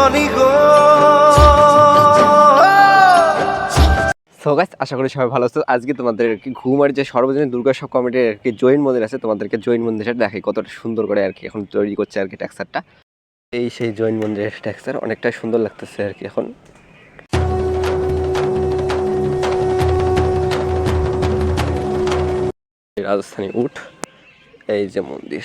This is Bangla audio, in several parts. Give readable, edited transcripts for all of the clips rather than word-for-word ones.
জীবনী গো। সো গাইস, আশা করি সবাই ভালো আছো। আজকে তোমাদের আর কি ঘুমার যে সর্বজনীন দুর্গাসব কমিটির আর কি জৈন মন্দির আছে, তোমাদেরকে জৈন মন্দিরটা দেখাই কতটা সুন্দর করে আর কি এখন তৈরি করছে আর কি টেক্সচারটা। এই সেই জৈন মন্দিরের টেক্সচার অনেকটাই সুন্দর লাগতেছে আর কি এখন। রাজস্থানী উট, এই যে মন্দির।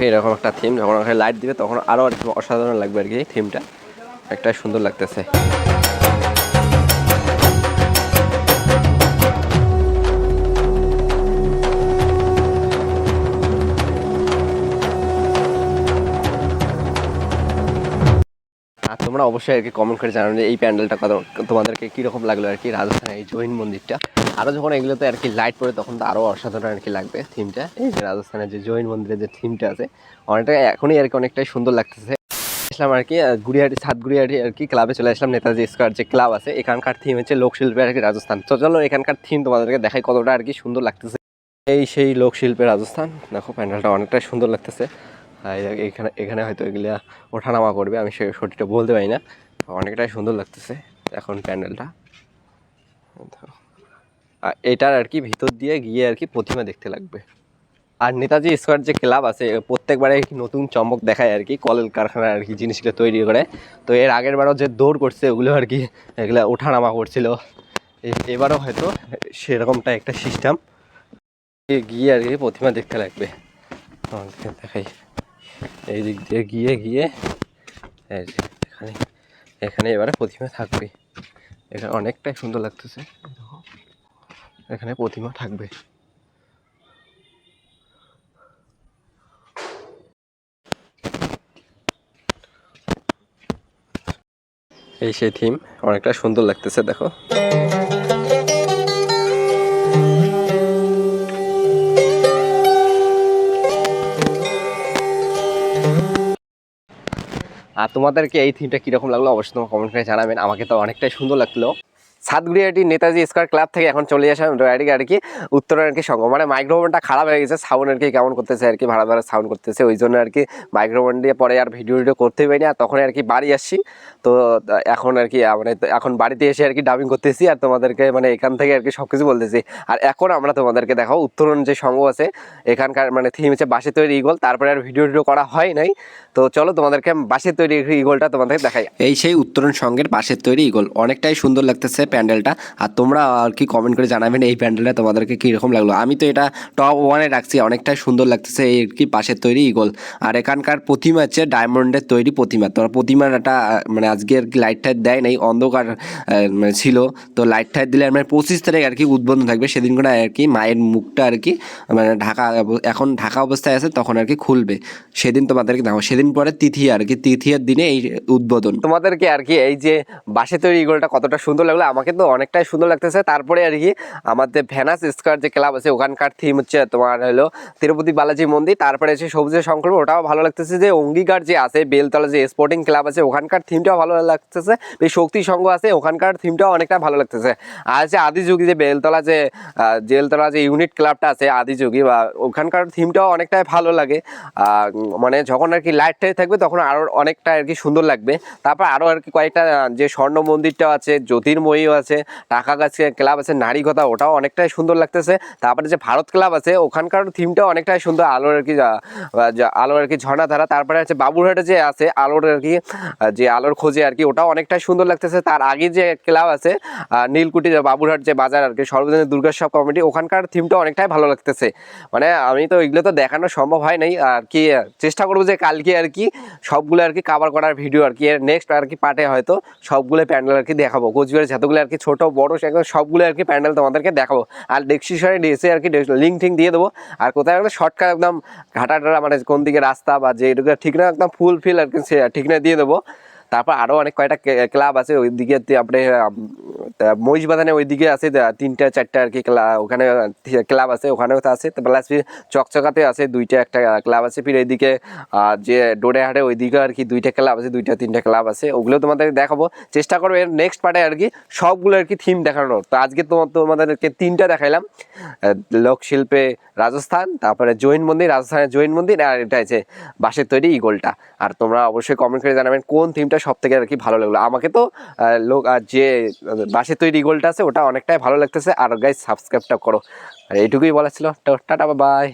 এরকম একটা থিম, যখন ওখানে লাইট দিবে তখন আরও আর কি অসাধারণ লাগবে আর কি। থিমটা একটা সুন্দর লাগতেছে। আর তোমরা অবশ্যই আর কি কমেন্ট করে জানাবে এই প্যান্ডেলটা কত তোমাদেরকে কীরকম লাগলো আর কি, রাজস্থানের এই জৈন মন্দিরটা। আরও যখন এগুলোতে আর কি লাইট পড়ে তখন তো আরও অসাধারণ আর কি লাগবে থিমটা। এই যে রাজস্থানের যে জৈন মন্দিরের যে থিমটা আছে অনেকটা এখনই আর কি অনেকটাই সুন্দর লাগতেছে। আসলাম আর কি গুড়িয়াটি সাতগুড়িয়াটি আর কি ক্লাবে চলে আসলাম। নেতাজি স্কোয়ার যে ক্লাব আছে, এখানকার থিম হচ্ছে লোকশিল্পে আর কি রাজস্থান। তো চলো এখানকার থিম তোমাদেরকে দেখাই কতটা আর কি সুন্দর লাগতেছে। এই সেই লোকশিল্পে রাজস্থান, দেখো প্যান্ডেলটা অনেকটাই সুন্দর লাগতেছে। এখানে এখানে হয়তো এগুলা ওঠানামা করবে, আমি সঠিকটা বলতে পারি না। অনেকটাই সুন্দর লাগতেছে এখন প্যান্ডেলটা। আর এটার আর কি ভিতর দিয়ে গিয়ে আর কি প্রতিমা দেখতে লাগবে। আর নেতাজি স্কোয়ার যে ক্লাব আছে প্রত্যেকবারে নতুন চমক দেখায় আর কি, কল কারখানার আর কি জিনিসগুলো তৈরি করে। তো এর আগের বারও যে দৌড় করছে ওগুলো আর কি এগুলো ওঠানামা করছিল, এবারও হয়তো সেরকমটা একটা সিস্টেম গিয়ে আর কি প্রতিমা দেখতে লাগবে। দেখাই এই দিক দিয়ে গিয়ে গিয়ে এখানে এখানে এবারে প্রতিমা থাকবে। এখানে অনেকটাই সুন্দর লাগতেছে, এখানে প্রতিমা থাকবে। এই সেই থিম অনেকটা সুন্দর লাগতেছে, দেখো। আর তোমাদেরকে এই থিমটা কীরকম লাগলো অবশ্যই তোমার কমেন্ট করে জানাবেন। আমাকে তো অনেকটাই সুন্দর লাগলো। সাতগুড়িয়াটি নেতাজি স্কোয়ার ক্লাব থেকে এখন চলে আসলাম রয়্যালিকে আর কি উত্তরের আর কি সঙ্গ, মানে মাইক্রোফোনটা খারাপ হয়ে গেছে, সাউন্ড আর কি কেমন করতেছে আর কি, ভাড়া ভাড়া সাউন্ড করতেছে, ওই জন্য আর কি মাইক্রোফোন দিয়ে পরে আর ভিডিও করতেই পারিনি। আর তখন আর কি বাড়ি আসছি, তো এখন আর কি মানে এখন বাড়িতে এসে আর কি ডাবিং করতেছি আর তোমাদেরকে মানে এখান থেকে আর কি সব কিছু বলতেছি। আর এখন আমরা তোমাদেরকে দেখাও উত্তরণ যে সঙ্গ আছে এখানকার মানে থিম হচ্ছে বাঁশের তৈরি ইগল। তারপরে আর ভিডিও করা হয় নাই, তো চলো তোমাদেরকে বাঁশের তৈরি ইগলটা তোমাদেরকে দেখাই। এই সেই উত্তরণ সঙ্গের বাঁশের তৈরি ইগল, অনেকটাই সুন্দর লাগতেছে প্যান্ডেলটা। আর তোমরা আর কি কমেন্ট করে জানাবেন এই প্যান্ডেলটা তোমাদেরকে কীরকম লাগলো। আমি তো এটা টপ 1-এ রাখছি, অনেকটাই সুন্দর লাগতেছে এই কি বাঁশের তৈরি ইগল। আর এখানকার প্রতিমা হচ্ছে ডায়মন্ডের তৈরি প্রতিমা। তোমরা প্রতিমার একটা মানে আজকে আর কি লাইট টাইট দেয় নাই, অন্ধকার ছিল, তো লাইট টাইট দিলে মানে 25 তারিখ আর কি উদ্বোধন থাকবে, সেদিন করে আর কি মায়ের মুখটা আর কি মানে ঢাকা, এখন ঢাকা অবস্থায় আছে, তখন আর কি খুলবে, সেদিন তোমাদেরকে দেখো। সেদিন পরে তিথি আর কি, তৃতীয়ার দিনে এই উদ্বোধন। তোমাদেরকে আর কি এই যে বাঁশের তৈরি ইগলটা কতটা সুন্দর লাগলো, আমাকে তো অনেকটাই সুন্দর লাগতেছে। তারপরে আর কি আমাদের ভ্যানাস স্কোয়ার যে ক্লাব আছে ওখানকার থিম হচ্ছে তোমার হলো তিরুপতি বালাজি মন্দির। তারপরে আছে সবুজের সংকল্প, ওটাও ভালো লাগতেছে। যে অঙ্গীকার যে আছে বেলতলা যে স্পোর্টিং ক্লাব আছে ওখানকার থিমটাও ভালো লাগতেছে। এই শক্তি সংঘ আছে ওখানকার থিমটাও অনেকটা ভালো লাগতেছে। আর যে আদিযোগী যে বেলতলা যে বেলতলা যে ইউনিট ক্লাবটা আছে আদিযোগী, বা ওখানকার থিমটাও অনেকটাই ভালো লাগে। মানে যখন আর কি লাইট টাইট থাকবে তখন আরও অনেকটা আর কি সুন্দর লাগবে। তারপর আরও আর কি কয়েকটা যে স্বর্ণ মন্দিরটাও আছে, জ্যোতির্ময়ী আছে, টাকা গাছ ক্লাব আছে, নারী কথা, ওটাও অনেকটাই সুন্দর লাগতেছে। তারপরে যে ভারত ক্লাব আছে ওখানকার থিমটাও অনেকটাই সুন্দর, আলোর আর কি আলোর আর কি ঝর্ণাধারা। তারপরে আছে বাবুরহাটে যে আছে আলোর আর কি যে আলোর খোঁজে আর কি, ওটাও অনেকটাই সুন্দর লাগতেছে। তার আগে যে ক্লাব আছে নীলকুঠি বাবুরহাট যে বাজার আর কি সর্বজনীন দুর্গোৎসব কমিটি, ওখানকার থিমটা অনেকটাই ভালো লাগতেছে। মানে আমি তো এগুলো তো দেখানো সম্ভব হয় নাই আর কি, চেষ্টা করবো যে কালকে আর কি সবগুলো আর কি কাভার করার ভিডিও আর কি, এর নেক্সট আর কি পার্টে হয়তো সবগুলো প্যান্ডেল আর কি দেখাবো, কোচবিহারের যতগুলো আর কি ছোট বড় সেগুলো সবগুলো আর কি প্যান্ডেল তোমাদেরকে দেখাবো। আর ডেসক্রিপশনে এসে আর কি লিঙ্ক টিঙ্ক দিয়ে দেবো। আর কোথায় একটা শর্টকাট একদম ঘাটাটা মানে কোন দিকে রাস্তা বা যে এটুকু ঠিক না একদম ফুল ফিল আর কি ঠিক না দিয়ে দেবো। তারপর আরও অনেক কয়টা ক্লাব আছে ওই দিকে, আপনি মহিষবাজানে ওই দিকে আছে 3-4টা আর কি ওখানে ক্লাব আছে, ওখানেও তো আছে। প্লাস ফির চকচকাতে আছে 2টা একটা ক্লাব আছে। ফির এইদিকে যে ডোডেহাটে ওই দিকে আর কি 2টা ক্লাব আছে, 2-3টা ক্লাব আছে, ওগুলো তোমাদের দেখাবো। চেষ্টা করবো এর নেক্সট পার্টে আর কি সবগুলো আর কি থিম দেখানোর। তো আজকে তোমাদেরকে 3টা দেখাইলাম, লোকশিল্পে রাজস্থান, তারপরে জৈন মন্দির, রাজস্থানের জৈন মন্দির, আর এটা আছে বাঁশের তৈরি ইগলটা। আর তোমরা অবশ্যই কমেন্ট করে জানাবেন কোন থিমটা সব থেকে আর কি ভালো লাগলো। আমাকে তো যে বাঁশের তৈরি ইগলটা আছে ওটা অনেকটাই ভালো লাগতেছে। আর গাইস সাবস্ক্রাইবটা করো, আর এইটুকুই বলা ছিল। Tata bye.